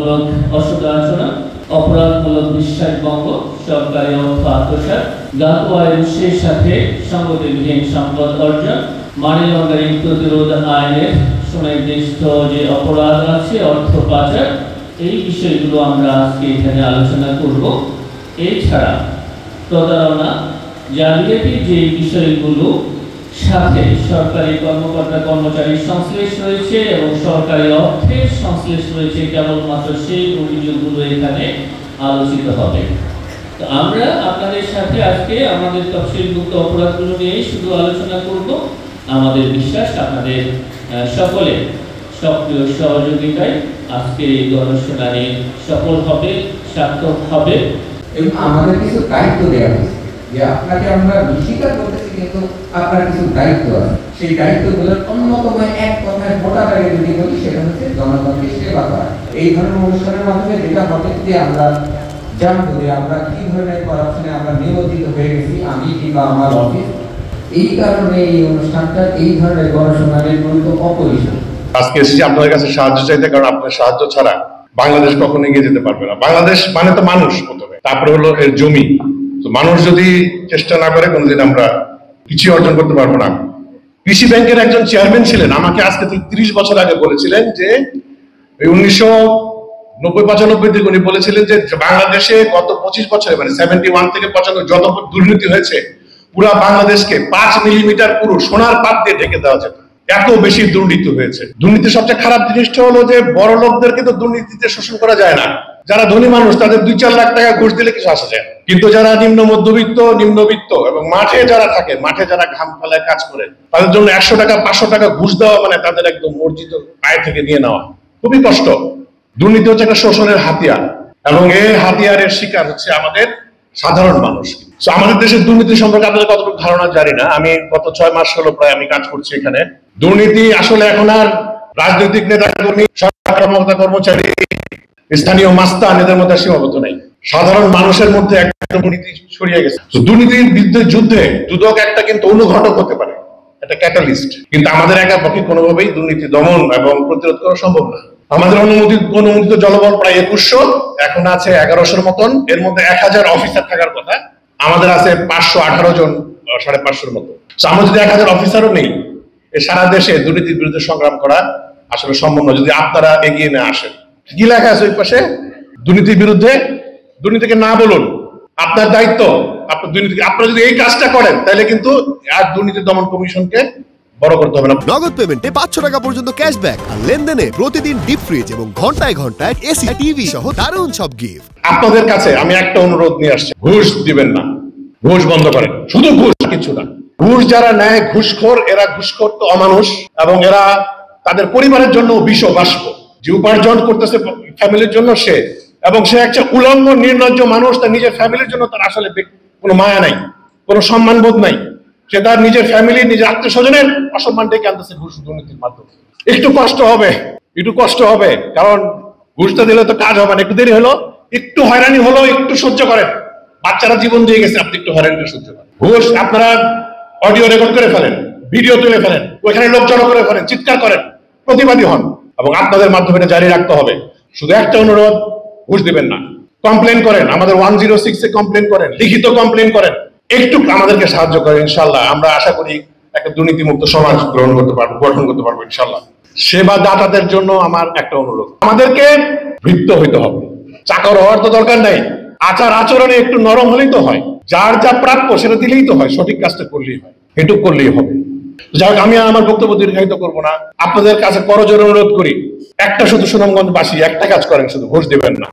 অপরাধমূলক অসদাচরণ, অপরাধমূলক বিশ্বাসভঙ্গ, সরকারি অর্থ আত্মসাৎ, জ্ঞাত আয়ের উৎসের সাথে সংগতিবিহীন সম্পদ অর্জন, মানি লন্ডারিং প্রতিরোধ আইনের সুনির্দিষ্ট যে অপরাধ আছে, অর্থ পাচার, এই বিষয়গুলো আমরা আজকে এখানে আলোচনা করব। এছাড়া প্রতারণা, জালিয়াতি যে বিষয়গুলো সাথে সরকারি কর্মকর্তা কর্মচারীর সংশ্লেষ রয়েছে এবং সরকারি অর্থের সংশ্লেষ রয়েছে, কেবলমাত্র সেই অভিযোগগুলো এখানে আলোচিত হবে। তো আমরা আপনাদের সাথে আজকে আমাদের তফসিলভুক্ত অপরাধগুলো নিয়ে শুধু আলোচনা করব। আমাদের বিশ্বাস আপনাদের সকলে সক্রিয় সহযোগিতায় আজকে এই গণশুনানি সফল হবে, সার্থক হবে। এবং আমাদের কিছু দায়িত্ব দেওয়া হয়েছে যে আপনাকে আমরা স্বীকার করতেছি, কিন্তু আপনার কিছু দায়িত্ব আছে। সেই দায়িত্বগুলোর অন্যতম এক কথায় ভোটার আগে যদি বলি, সেটা হচ্ছে জনগণকে সেবা করা। এই ধরনের অনুষ্ঠানের মাধ্যমে যেটা হবে যে আমরা জানবো যে আমরা কি ধরনের করাপশনে আমরা নিবন্ধিত হয়ে গেছি, আমি কিংবা আমার অফিস। এই কারণে এই অনুষ্ঠানটা, এই ধরনের গণশুনানির গুরুত্ব অপরিসীম। আজকে এসেছি আপনাদের কাছে সাহায্য চাইতে, কারণ আপনার সাহায্য ছাড়া বাংলাদেশ কখনো এগিয়ে যেতে পারবে না। বাংলাদেশ মানে তো মানুষ প্রথমে, তারপরে হলো এর জমি। তো মানুষ যদি চেষ্টা না করে, কোনোদিন আমরা কিছু অর্জন করতে পারবো না। কৃষি ব্যাংকের একজন চেয়ারম্যান ছিলেন, আমাকে আজকে থেকে 30 বছর আগে বলেছিলেন যে 1990-95 দিকে উনি বলেছিলেন যে বাংলাদেশে গত 25 বছরে, মানে 71 থেকে 95 যত দুর্নীতি হয়েছে, পুরা বাংলাদেশকে 5 মিলিমিটার পুরো সোনার পাত দিয়ে ঢেকে দেওয়া যেত। এত বেশি দুর্নীতি হয়েছে। দুর্নীতির সবচেয়ে খারাপ জিনিসটা হলো যে বড় লোকদেরকে তো দুর্নীতিতে শোষণ করা যায় না। যারা ধনী মানুষ তাদের 2-4 লাখ টাকা ঘুষ দিলে কিছু আসা যায়, কিন্তু যারা নিম্ন মধ্যবিত্ত, নিম্নবিত্ত এবং মাঠে যারা থাকে, মাঠে যারা ঘাম ফেলায় কাজ করে, তাদের জন্য 100 টাকা 500 টাকা ঘুষ দেওয়া মানে তাদের একদম মর্জিত আয় থেকে নিয়ে নেওয়া। খুবই কষ্ট। দুর্নীতি হচ্ছে একটা শোষণের হাতিয়ার, এবং এই হাতিয়ারের শিকার হচ্ছে আমাদের সাধারণ মানুষ। আমাদের দেশের দুর্নীতি সম্পর্কে আপনাদের কতটুকু ধারণা জানি না। আমি গত 6 মাস হলো প্রায় আমি কাজ করছি এখানে। দুর্নীতি আসলে এখন আর রাজনৈতিক নেতা কর্মী, সরকার কর্মচারী, স্থানীয় মাস্তান এদের মধ্যে সীমাবদ্ধ নাই। সাধারণ মানুষের মধ্যে একটা দুর্নীতি ছড়িয়ে গেছে। দুর্নীতির বিরুদ্ধে যুদ্ধে দুদক একটা কিন্তু অনুঘটক হতে পারে, একটা ক্যাটালিস্ট। কিন্তু আমাদের একা পক্ষে কোনোভাবেই দুর্নীতি দমন এবং প্রতিরোধ করা সম্ভব না। আমাদের অনুমোদিত জনবল প্রায় 2100, এখন আছে 1100 মতন। এর মধ্যে 1000 অফিসার থাকার কথা, আমাদের আছে 518 জন, 550 মতো। আমরা যদি 1000 অফিসারও নেই, সারা দেশে দুর্নীতির বিরুদ্ধে সংগ্রাম করা আসলে সম্ভব নয় যদি আপনারা এগিয়ে না আসেন। কি লেখা আছে ওই পাশে? দুর্নীতির বিরুদ্ধে, দুর্নীতিকে না বলুন, আপনার দায়িত্ব। আপনারা যদি এই কাজটা করেন, তাহলে কিন্তু আর দুর্নীতি দমন কমিশনকে বড় করতে হবে না। নগদ পেমেন্টে 500 টাকা পর্যন্ত ক্যাশব্যাক, আর লেনদেনে প্রতিদিন ডিপ ফ্রিজ এবং ঘন্টায় ঘন্টায় এসি টিভি সহ দারুণ সব গিফট। আপনাদের কাছে আমি একটা অনুরোধ নিয়ে আসছি, ঘুষ দিবেন না, ঘুষ বন্ধ করেন। শুধু ঘুষ, কিছু না। ঘুষ যারা নেয়, ঘুষখোর, এরা ঘুষখোর তো অমানুষ, এবং এরা তাদের পরিবারের জন্য বিষ বাষ্প। যে উপার্জন করতেছে ফ্যামিলির জন্য সে, এবং সে একটা উলঙ্গ নির্লজ্জ মানুষ। তার নিজের ফ্যামিলির জন্য তার আসলে কোনো মায়া নাই, কোনো সম্মানবোধ নাই। সে তার নিজের ফ্যামিলি, নিজের আত্মীয় স্বজনের অসম্মান ডেকে আনতেছে ঘুষ দুর্নীতির মাধ্যমে। একটু কষ্ট হবে, কারণ ঘুষটা দিলে তো কাজ হবে না। একটু দেরি হলো, একটু হয়রানি হলো, একটু সহ্য করেন। বাচ্চারা জীবন দিয়ে গেছে, আপনি একটু হয়রানিটা সহ্য করেন। ঘুষ আপনারা অডিও রেকর্ড করে ফেলেন, ভিডিও তুলে ফেলেন, ওইখানে লোক জড়ো করে ফেলেন, চিৎকার করেন, প্রতিবাদী হন, এবং আপনাদের মাধ্যমে এটা জারি রাখতে হবে। শুধু একটা অনুরোধ, ঘুষ দিবেন না। কমপ্লেন করেন, আমাদের 106-এ কমপ্লেন করেন, লিখিত কমপ্লেন করেন, একটু আমাদেরকে সাহায্য করেন। ইনশাল্লাহ আমরা আশা করি একটা দুর্নীতিমুক্ত সমাজ গঠন করতে পারবো ইনশাল্লাহ। সেবা দাতাদের জন্য আমার একটা অনুরোধ, আমাদেরকে ভৃত্য হইতে হবে, চাকর হওয়ার তো দরকার নাই। আচার আচরণে একটু নরম হলেই তো হয়, যার যা প্রাপ্য সেটা দিলেই তো হয়, সঠিক কাজটা করলেই হয়, এটুক করলেই হবে। যাই হোক, আমি আমার বক্তব্য দীর্ঘায়িত করবো না। আপনাদের কাছে করজোড়ে অনুরোধ করি, একটা শুধু সুনামগঞ্জবাসী একটা কাজ করেন, শুধু ঘুষ দিবেন না।